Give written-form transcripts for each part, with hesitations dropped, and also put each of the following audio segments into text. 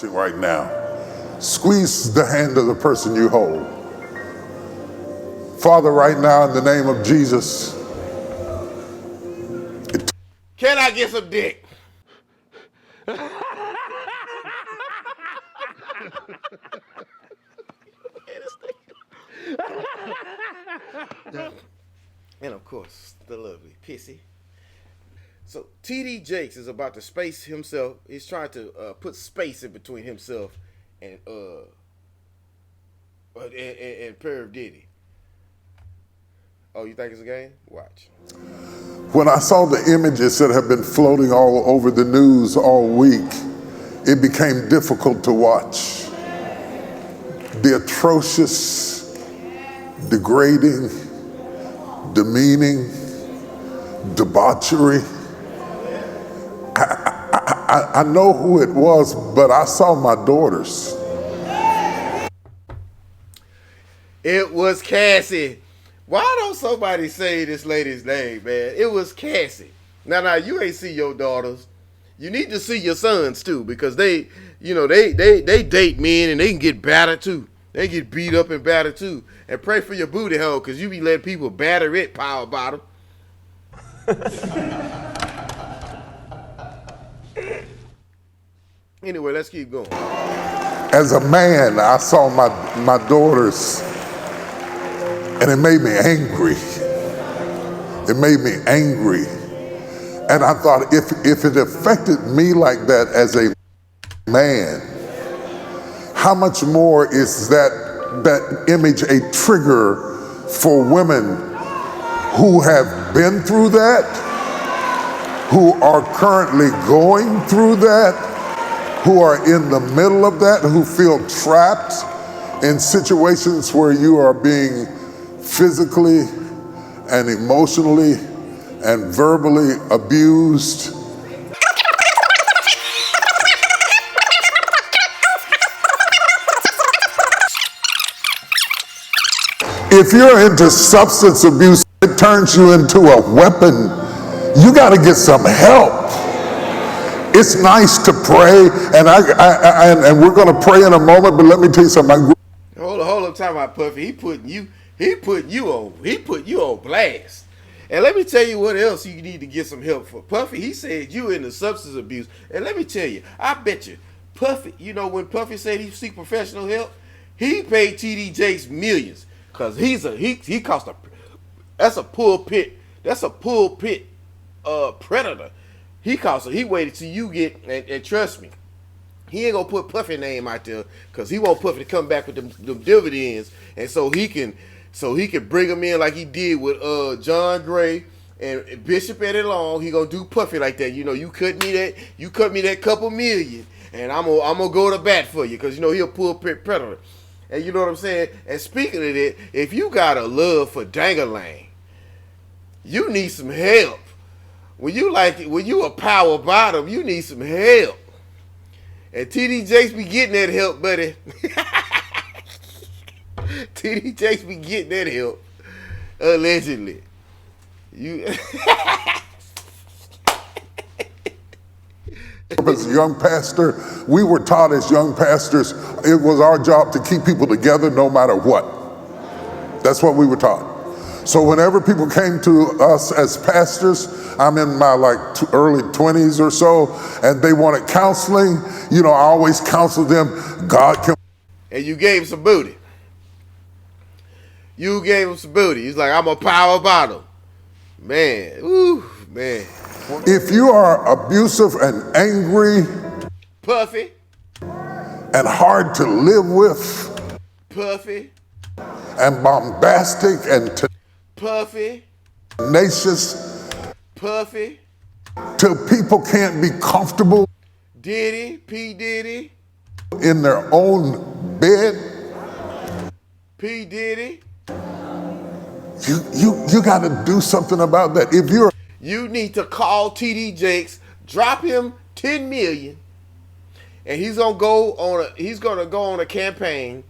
Right now, squeeze the hand of the person you hold. Father, right now, in the name of Jesus. Can I get some dick? And of course, the lovely Pissy. So TD Jakes is about to space himself. He's trying to put space in between himself and Perv Diddy. Oh, you think it's a game? Watch. When I saw the images that have been floating all over the news all week, it became difficult to watch. The atrocious, degrading, demeaning, debauchery. I know who it was, but I saw my daughters. It was Cassie. Why don't somebody say this lady's name, man? It was Cassie. Now, you ain't see your daughters. You need to see your sons too, because they date men and they can get battered too. They get beat up and battered too. And pray for your booty hole, because you be letting people batter it, power bottom. Anyway, let's keep going. As a man, I saw my daughters, and it made me angry. It made me angry. And I thought, if it affected me like that as a man, how much more is that image a trigger for women who have been through that, who are currently going through that, who are in the middle of that, who feel trapped in situations where you are being physically and emotionally and verbally abused. If you're into substance abuse, it turns you into a weapon. You got to get some help. It's nice to pray, and we're going to pray in a moment. But let me tell you something. Hold on, time out, Puffy. He put you on blast. And let me tell you what else you need to get some help for. Puffy, he said you into substance abuse. And let me tell you, I bet you, Puffy, when Puffy said he seek professional help, he paid TD Jakes millions. Cause he cost that's a pulpit predator. He waited till you get, and trust me, he ain't gonna put Puffy name out there, cause he want Puffy to come back with them dividends, and so he can bring him in like he did with John Gray and Bishop Eddie Long. He gonna do Puffy like that. You cut me that couple million, and I'm gonna go to bat for you, cause he a pulpit predator. And you know what I'm saying? And speaking of that, if you got a love for Dangalang, you need some help. When you a power bottom, you need some help. And TD Jakes be getting that help, buddy. TD Jakes be getting that help. Allegedly. As a young pastor, we were taught as young pastors, it was our job to keep people together no matter what. That's what we were taught. So whenever people came to us as pastors, I'm in my early 20s or so, and they wanted counseling, I always counseled them, God can. And you gave him some booty. He's like, I'm a power bottom. Man, ooh, man. If you are abusive and angry, Puffy, and hard to live with, Puffy, and bombastic and Puffy, tenacious, Puffy, till people can't be comfortable, Diddy, P. Diddy, in their own bed, P. Diddy, you got to do something about that. You need to call TD Jakes, drop him $10 million, and he's gonna go on a campaign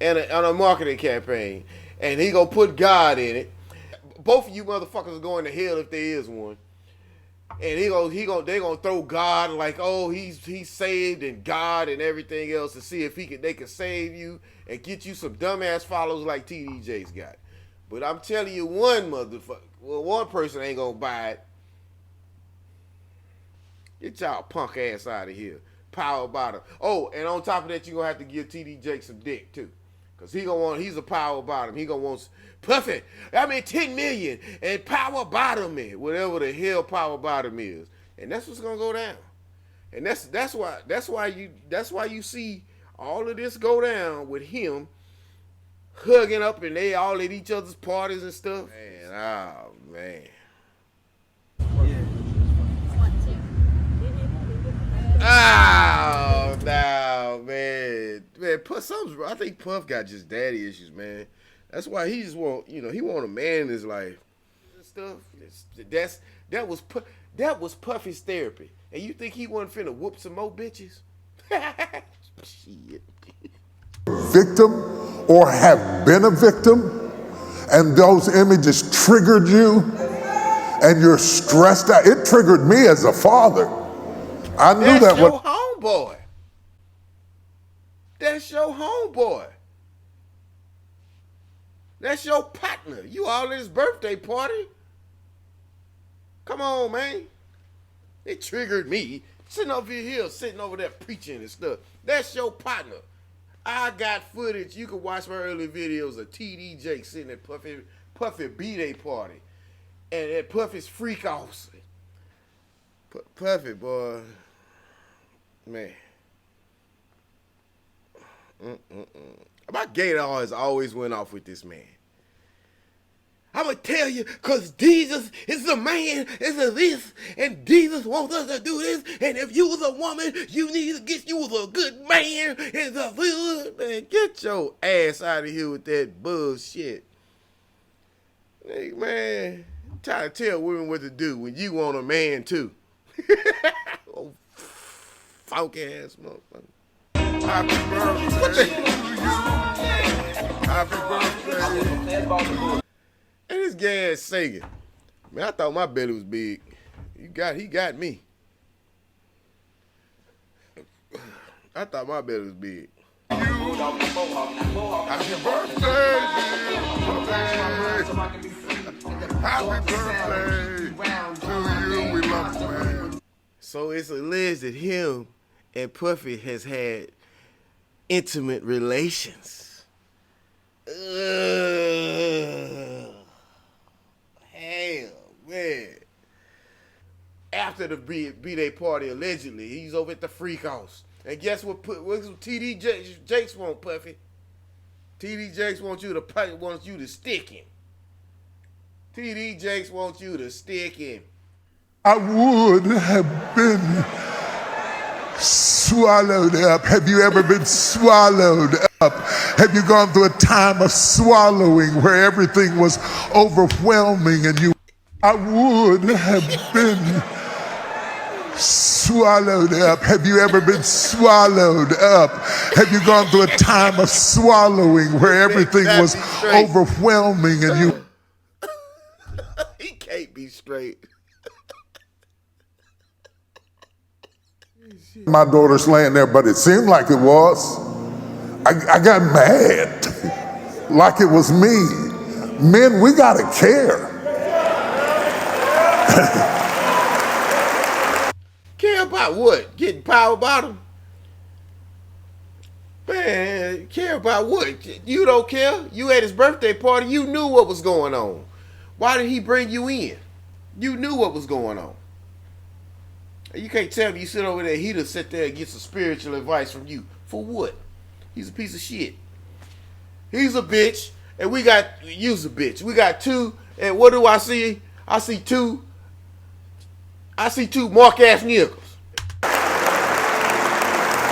and on a marketing campaign, and he gonna put God in it. Both of you motherfuckers are going to hell if there is one. And they gonna throw God like, oh, he's saved and God and everything else to see if they can save you and get you some dumbass followers like TD Jakes got. But I'm telling you, one person ain't gonna buy it. Get y'all punk ass out of here. Power bottom. Oh, and on top of that, you gonna have to give TD Jakes some dick too. Cause he's a power bottom. He gonna want Puffy. I mean 10 million and power bottom me. Whatever the hell power bottom is. And that's what's gonna go down. And that's why you see all of this go down with him hugging up and they all at each other's parties and stuff. Man, oh man. Oh no, man. I think Puff got just daddy issues, man. That's why he just he want a man in his life. Stuff. That was Puffy's therapy. And you think he wasn't finna whoop some more bitches? Shit. Victim or have been a victim, and those images triggered you, and you're stressed out. It triggered me as a father. I knew That's your homeboy. That's your homeboy. That's your partner. You all at his birthday party. Come on, man. It triggered me. Sitting over there preaching and stuff. That's your partner. I got footage. You can watch my early videos of TD Jakes sitting at Puffy B-Day party. And at Puffy's freak offs. Puffy, boy. Man. My gator has always went off with this man. I'm going to tell you, because Jesus is the man, is a this, and Jesus wants us to do this, and if you was a woman, you need to get you a good man, and man, get your ass out of here with that bullshit. Hey, man, I'm trying to tell women what to do when you want a man, too. Oh, funky ass motherfucker. Happy birthday to you. Happy birthday. And this guy is singing. Man, I thought my belly was big. He got me. I thought my belly was big. Happy birthday, happy birthday to you. We love you, man. So it's alleged that him and Puffy has had intimate relations. Hell, man. After the B-Day party, allegedly, he's over at the freak house. And guess what TD Jakes want, Puffy? TD Jakes wants you to stick him. TD Jakes wants you to stick him. I would have been swallowed up. Have you ever been swallowed up? Have you gone through a time of swallowing where everything was overwhelming and I would have been swallowed up. Have you ever been swallowed up? Have you gone through a time of swallowing where everything was overwhelming and you... He can't be straight. My daughter's laying there, but it seemed like it was. I got mad, like it was me. Men, we gotta care. Care about what? Getting power bottom? Man, care about what? You don't care? You at his birthday party, you knew what was going on. Why did he bring you in? You knew what was going on. You can't tell me you sit over there, he'll sit there and get some spiritual advice from you. For what? He's a piece of shit. He's a bitch, and you's a bitch. We got two, and what do I see? I see two Mark-ass niggers.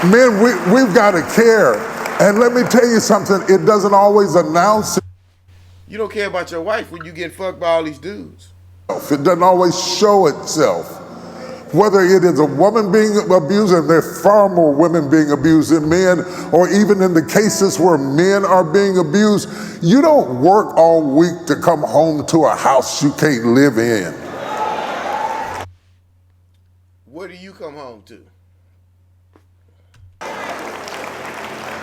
Men, we've got to care. And let me tell you something, it doesn't always announce it. You don't care about your wife when you get fucked by all these dudes. It doesn't always show itself. Whether it is a woman being abused, and there are far more women being abused than men, or even in the cases where men are being abused, you don't work all week to come home to a house you can't live in. come home to.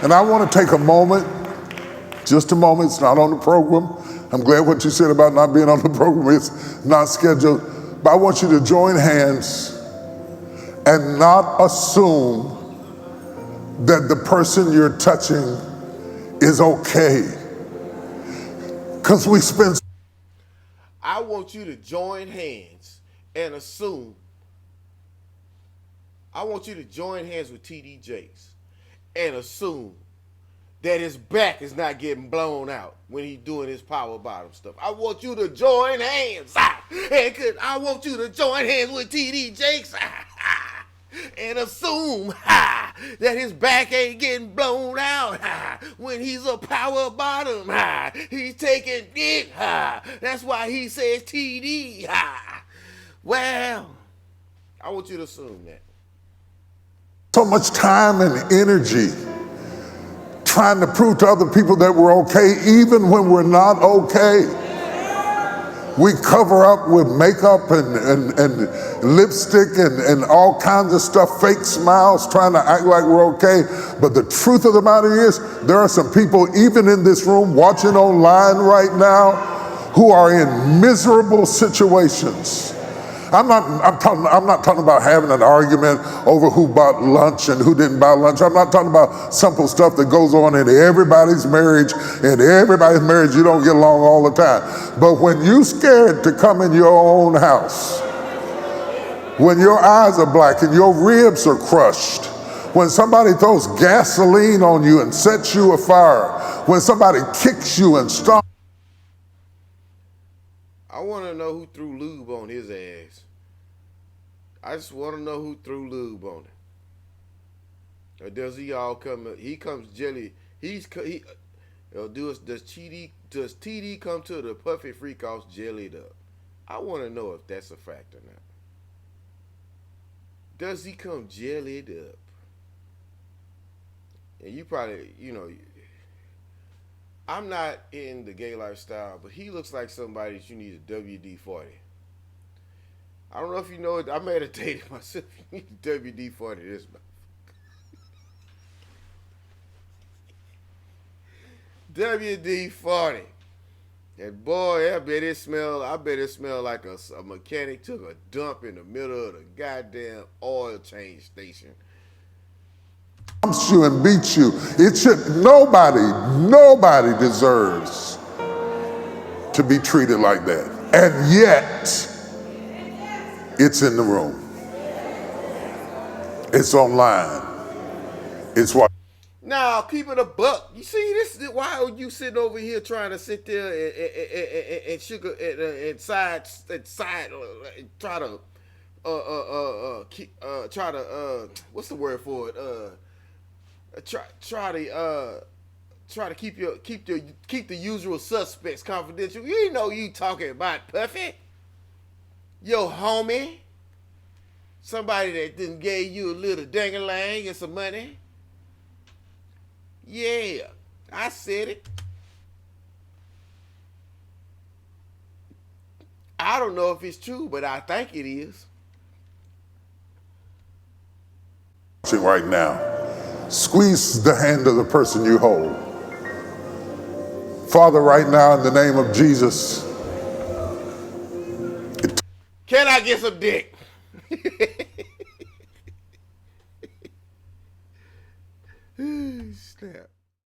And I want to take a moment, just a moment. It's not on the program. I'm glad what you said about not being on the program. It's not scheduled. But I want you to join hands and not assume that the person you're touching is okay. Because we spend. I want you to join hands and assume. I want you to join hands with TD Jakes and assume that his back is not getting blown out when he's doing his power bottom stuff. I want you to join hands. And I want you to join hands with TD Jakes and assume that his back ain't getting blown out when he's a power bottom. He's taking it. That's why he says TD. Well, I want you to assume that. So much time and energy trying to prove to other people that we're okay, even when we're not okay. We cover up with makeup and lipstick and all kinds of stuff, fake smiles, trying to act like we're okay. But the truth of the matter is, there are some people, even in this room, watching online right now, who are in miserable situations. I'm not talking about having an argument over who bought lunch and who didn't buy lunch. I'm not talking about simple stuff that goes on in everybody's marriage. In everybody's marriage, you don't get along all the time. But when you're scared to come in your own house, when your eyes are black and your ribs are crushed, when somebody throws gasoline on you and sets you afire, when somebody kicks you and stomps. I want to know who threw lube on his ass. I just want to know who threw lube on it. Or does he all come? He comes jelly. Does TD come to the Puffy Freak Offs jellied up? I want to know if that's a fact or not. Does he come jellied up? And you probably, I'm not in the gay lifestyle, but he looks like somebody that you need a WD-40. I don't know if you know it. I meditated myself. You need a WD-40 this month. WD-40. And boy, I bet it smelled like a mechanic took a dump in the middle of the goddamn oil change station. You and beat you. It should. Nobody deserves to be treated like that. And yet, it's in the room. It's online. It's what. Now, keep it a buck. You see this? Why are you sitting over here trying to sit there and sugar and side try to what's the word for it? Try to keep the usual suspects confidential. You know you talking about Puffy, your homie, somebody that done gave you a little dang-a-lang and some money. Yeah, I said it. I don't know if it's true, but I think it is. Right now, squeeze the hand of the person you hold. Father, right now, in the name of Jesus. Can I get some dick? Snap.